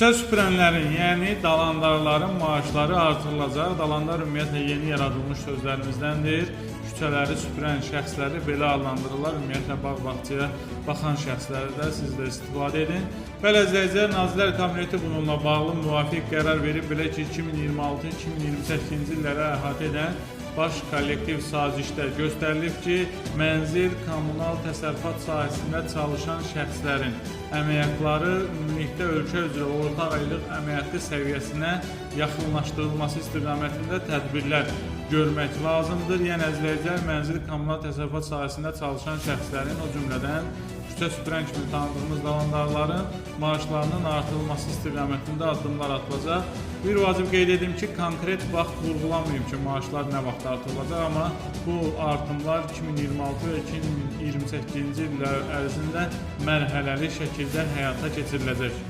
Küçə süpürənlərin, yəni dalandarların maaşları artırılacaq. Dalandar ümumiyyətlə yeni yaradılmış sözlərimizdəndir. Küçələri süpürən şəxsləri belə adlandırırlar. Ümumiyyətlə bağ-bağçaya baxan şəxsləri də siz də istifadə edin. Bəli, əzizlər, Nazirlər Kabineti bununla bağlı müvafiq qərar verib. Belə ki, 2026-2028-ci illərə əhatə edən baş kollektiv sazişdə göstərilib ki, mənzil, kommunal təsərrüfat sahəsində çalışan şəxslərin əmək ümumilikdə ölkə üzrə orta aylıq əmək haqqı səviyyəsinə yaxınlaşdırılması istiqamətində tədbirlər görmək lazımdır. Yəni, əzizlər, mənzil, kommunal təsərrüfat sahəsində çalışan şəxslərin, o cümlədən küçə süpürən kimi tanıdığımız dalandarların maaşlarının artırılması istiqamətində addımlar atılacaq. Bir vacib qeyd edim ki, konkret vaxt vurğulamayım ki, maaşlar nə vaxt artırılacaq, amma bu artımlar 2026 və 2028-ci illər ərzində mərhələli şəkildə həyata keçiriləcək.